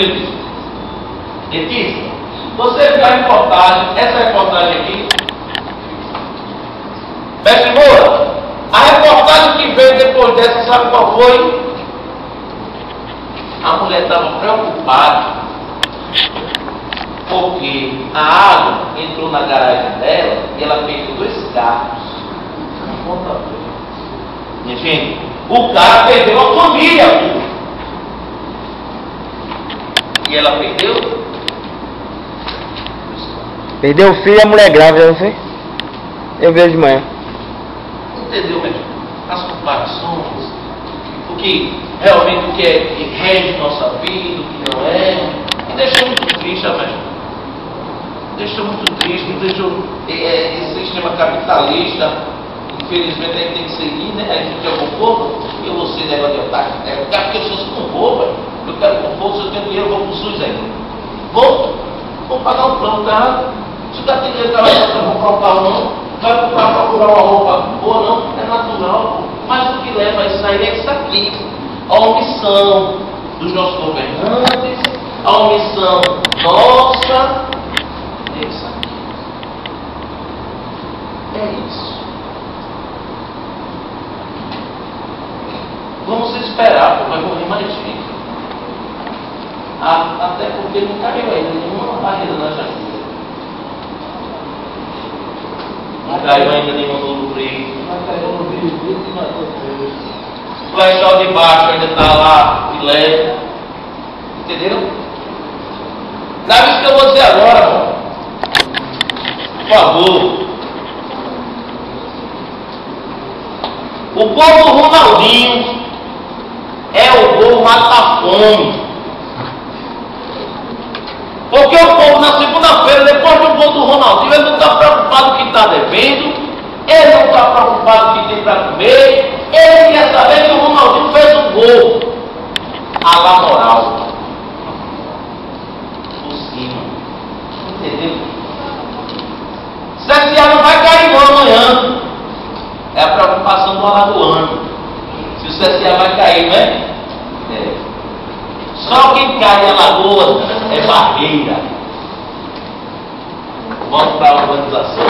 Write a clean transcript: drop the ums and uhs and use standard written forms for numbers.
Espiritismo. Letícia, você viu a reportagem, essa reportagem aqui? Mestre Moura, a reportagem que veio depois dessa, sabe qual foi? A mulher estava preocupada porque a água entrou na garagem dela e ela perdeu 2 carros. Minha gente, o cara perdeu a família. E ela perdeu? Perdeu o filho e a mulher grávida, não sei? Eu vejo de manhã. Entendeu, meu? As comparações, o que realmente que rege nossa vida, o que não é, e deixou muito triste, amém? Deixou muito triste, não deixou esse sistema capitalista, infelizmente a gente tem que seguir, né? A gente é conforto, eu vou ser negócio de otário, porque eu sou conforto, eu quero conforto, se eu tenho dinheiro, eu vou pro SUS ainda. Vou pagar um plano, tá? Se o cara tem dinheiro, o cara vai comprar um carro, não. Vai procurar uma roupa boa, não, é natural. Mas o que leva a isso aí é isso aqui. A omissão dos nossos governantes, a omissão nossa, é isso aqui. É isso. Vamos esperar, vai morrer mais gente. Até porque não caiu ainda nenhuma barreira na Jacira. Não caiu ainda nenhuma no Rio. O lençol de baixo ainda está lá e leve. Entenderam? Sabe isso que eu vou dizer agora, irmão? Por favor. O povo do Ronaldinho é o povo mata-fome. Porque o povo na segunda-feira, depois do gol do Ronaldinho, ele não está preocupado com o que está devendo, ele não está preocupado com o que tem para comer, ele quer saber que o Ronaldinho fez um gol. A la moral. Por cima. Entendeu? CSA não vai cair não amanhã. É a preocupação do alagoano. Se o CSA vai cair, não é? É. Só quem cai em Alagoas é barreira. Vamos para a organização.